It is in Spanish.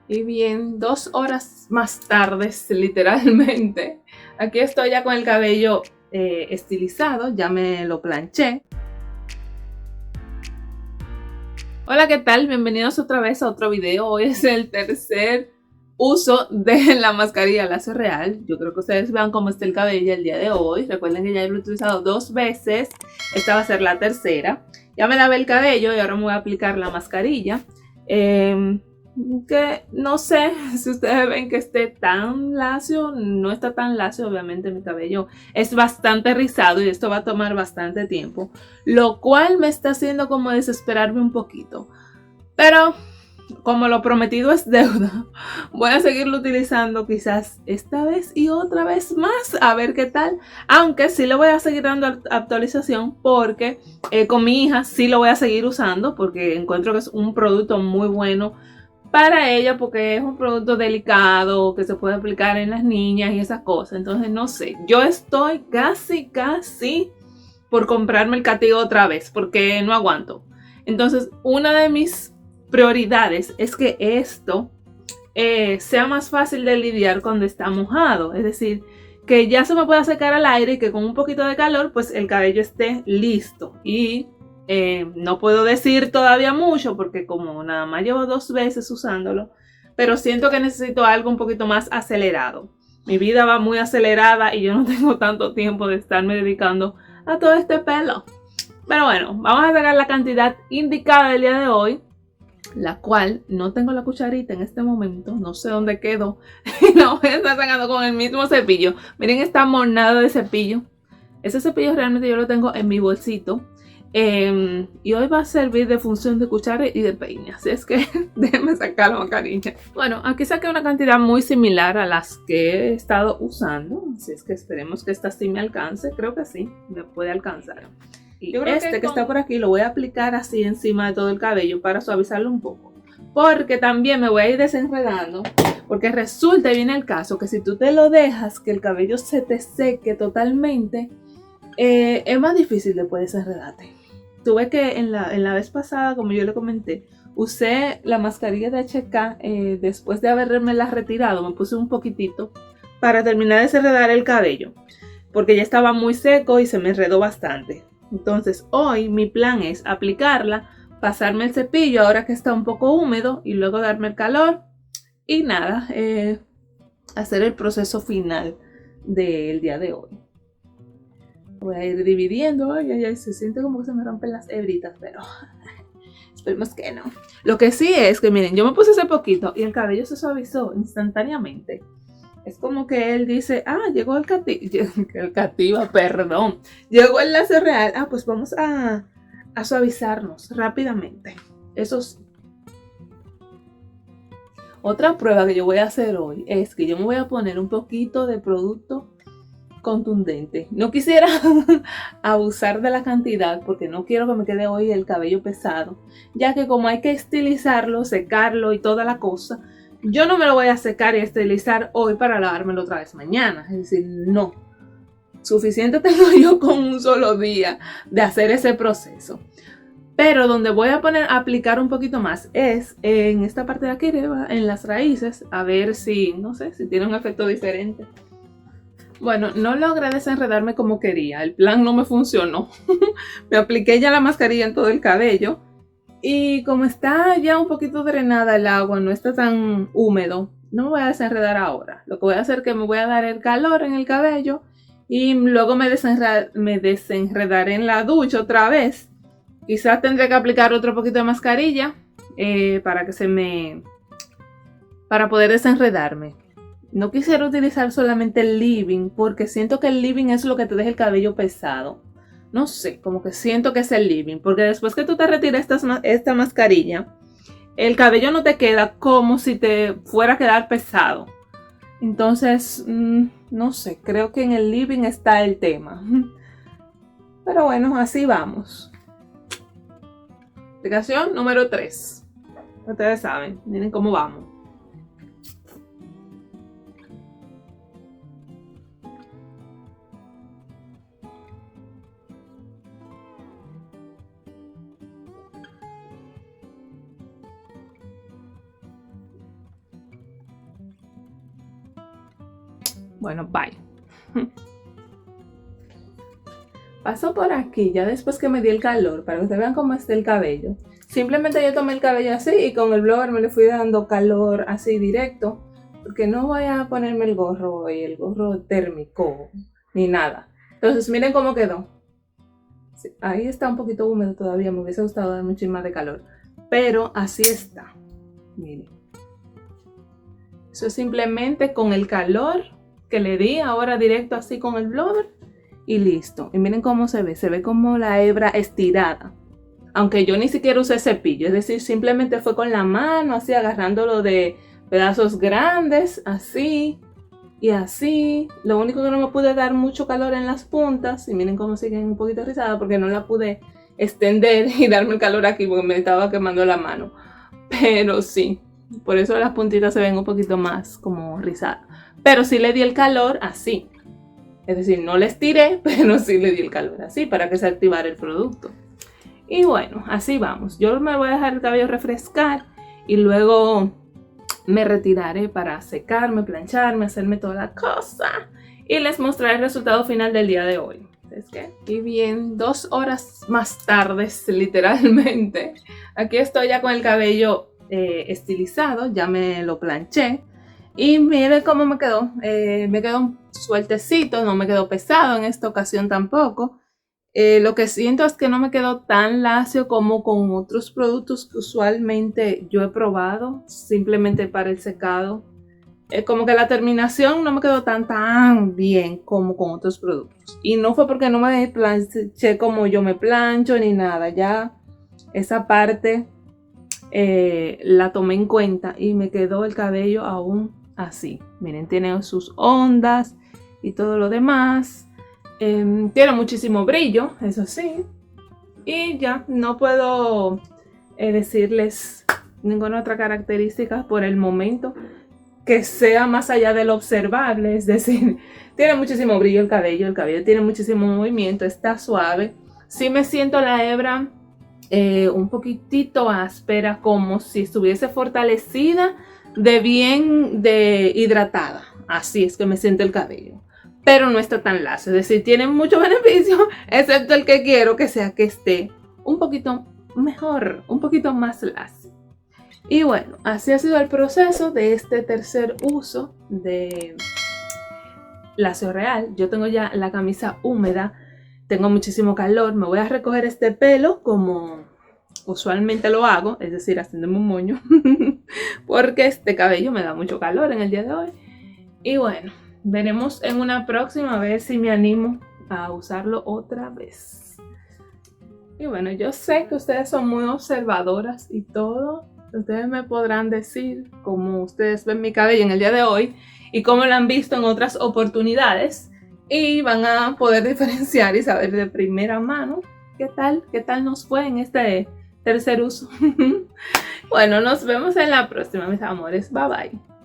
Y bien, 2 horas más tarde, literalmente, aquí estoy ya con el cabello estilizado, ya me lo planché. Hola, ¿qué tal? Bienvenidos otra vez a otro video. Hoy es el tercer uso de la mascarilla láser real. Yo creo que ustedes vean cómo está el cabello el día de hoy. Recuerden que ya lo he utilizado 2 veces. Esta va a ser la tercera. Ya me lavé el cabello y ahora me voy a aplicar la mascarilla. Que no sé si ustedes ven que esté tan lacio, no está tan lacio, obviamente mi cabello es bastante rizado y esto va a tomar bastante tiempo, lo cual me está haciendo como desesperarme un poquito, pero como lo prometido es deuda, voy a seguirlo utilizando quizás esta vez y otra vez más, a ver qué tal, aunque sí le voy a seguir dando actualización porque con mi hija sí lo voy a seguir usando porque encuentro que es un producto muy bueno para ella porque es un producto delicado que se puede aplicar en las niñas y esas cosas. Entonces no sé, yo estoy casi por comprarme el Catigo otra vez porque no aguanto. Entonces una de mis prioridades es que esto sea más fácil de lidiar cuando está mojado, es decir, que ya se me pueda secar al aire y que con un poquito de calor pues el cabello esté listo. Y no puedo decir todavía mucho porque como nada más llevo 2 veces usándolo, pero siento que necesito algo un poquito más acelerado. Mi vida va muy acelerada y yo no tengo tanto tiempo de estarme dedicando a todo este pelo. Pero bueno, vamos a sacar la cantidad indicada del día de hoy, la cual no tengo la cucharita en este momento, no sé dónde quedó, y la voy a estar sacando con el mismo cepillo. Miren esta monada de cepillo. Ese cepillo realmente yo lo tengo en mi bolsito. Y hoy va a servir de función de cuchara y de peine, así es que déjenme sacar la mascarilla. Bueno, aquí saqué una cantidad muy similar a las que he estado usando, así es que esperemos que esta sí me alcance. Creo que sí, me puede alcanzar. Y yo creo que está por aquí lo voy a aplicar así encima de todo el cabello para suavizarlo un poco, porque también me voy a ir desenredando, porque resulta y viene el caso que si tú te lo dejas que el cabello se te seque totalmente, es más difícil después desenredarte. Tuve que en la vez pasada, como yo le comenté, usé la mascarilla de HK después de haberme retirado, me puse un poquitito para terminar de desenredar el cabello, porque ya estaba muy seco y se me enredó bastante. Entonces hoy mi plan es aplicarla, pasarme el cepillo ahora que está un poco húmedo y luego darme el calor y nada, hacer el proceso final del día de hoy. Voy a ir dividiendo, ay, se siente como que se me rompen las hebritas, pero esperemos que no. Lo que sí es que miren, yo me puse hace poquito y el cabello se suavizó instantáneamente. Es como que él dice, llegó el cativa, perdón. Llegó el láser real. Pues vamos a suavizarnos rápidamente. Eso sí. Otra prueba que yo voy a hacer hoy es que yo me voy a poner un poquito de producto contundente. No quisiera abusar de la cantidad porque no quiero que me quede hoy el cabello pesado, ya que como hay que estilizarlo, secarlo y toda la cosa, yo no me lo voy a secar y estilizar hoy para lavármelo otra vez mañana. Es decir, no. Suficiente tengo yo con un solo día de hacer ese proceso. Pero donde voy a aplicar un poquito más es en esta parte de aquí arriba, en las raíces, a ver si, no sé, si tiene un efecto diferente. Bueno, no logré desenredarme como quería, el plan no me funcionó. Me apliqué ya la mascarilla en todo el cabello y como está ya un poquito drenada el agua, no está tan húmedo, no me voy a desenredar ahora. Lo que voy a hacer es que me voy a dar el calor en el cabello y luego me desenredaré en la ducha otra vez. Quizás tendré que aplicar otro poquito de mascarilla para poder desenredarme. No quisiera utilizar solamente el leave-in porque siento que el leave-in es lo que te deja el cabello pesado. No sé, como que siento que es el leave-in, porque después que tú te retiras esta mascarilla, el cabello no te queda como si te fuera a quedar pesado. Entonces, no sé, creo que en el leave-in está el tema. Pero bueno, así vamos. Aplicación número 3. Ustedes saben, miren cómo vamos. Bueno, bye. Paso por aquí ya después que me di el calor para que ustedes vean cómo está el cabello. Simplemente yo tomé el cabello así y con el blower me le fui dando calor así directo. Porque no voy a ponerme el gorro y el gorro térmico ni nada. Entonces miren cómo quedó. Sí, ahí está un poquito húmedo todavía, me hubiese gustado dar mucho más de calor. Pero así está. Miren. Eso es simplemente con el calor que le di ahora directo así con el blower. Y listo. Y miren cómo se ve como la hebra estirada. Aunque yo ni siquiera usé cepillo, es decir, simplemente fue con la mano, así agarrándolo de pedazos grandes, así y así. Lo único que no me pude dar mucho calor en las puntas, y miren cómo siguen un poquito rizadas, porque no la pude extender y darme el calor aquí porque me estaba quemando la mano. Pero sí, por eso las puntitas se ven un poquito más como rizadas. Pero sí le di el calor así. Es decir, no le estiré, pero sí le di el calor así para que se activara el producto. Y bueno, así vamos. Yo me voy a dejar el cabello refrescar y luego me retiraré para secarme, plancharme, hacerme toda la cosa. Y les mostraré el resultado final del día de hoy. ¿Es qué? Y bien, 2 horas más tarde, literalmente. Aquí estoy ya con el cabello estilizado, ya me lo planché. Y miren cómo me quedó. Me quedó sueltecito, no me quedó pesado en esta ocasión tampoco. Lo que siento es que no me quedó tan lacio como con otros productos que usualmente yo he probado, simplemente para el secado. Como que la terminación no me quedó tan bien como con otros productos. Y no fue porque no me planché como yo me plancho ni nada. Ya esa parte la tomé en cuenta y me quedó el cabello aún así. Miren, tiene sus ondas y todo lo demás. Tiene muchísimo brillo, eso sí. Y ya, no puedo decirles ninguna otra característica por el momento que sea más allá de lo observable. Es decir, tiene muchísimo brillo el cabello tiene muchísimo movimiento, está suave. Sí me siento la hebra un poquitito áspera, como si estuviese fortalecida de hidratada. Así es que me siento el cabello. Pero no está tan lacio, es decir, tiene mucho beneficio, excepto el que quiero que sea que esté un poquito mejor, un poquito más lacio. Y bueno, así ha sido el proceso de este tercer uso de lacio real. Yo tengo ya la camisa húmeda, tengo muchísimo calor, me voy a recoger este pelo como usualmente lo hago, es decir, haciéndome un moño, porque este cabello me da mucho calor en el día de hoy. Y bueno, veremos en una próxima, a ver si me animo a usarlo otra vez. Y bueno, yo sé que ustedes son muy observadoras y todo. Ustedes me podrán decir cómo ustedes ven mi cabello en el día de hoy y cómo lo han visto en otras oportunidades. Y van a poder diferenciar y saber de primera mano qué tal nos fue en este tercer uso. Bueno, nos vemos en la próxima, mis amores. Bye bye.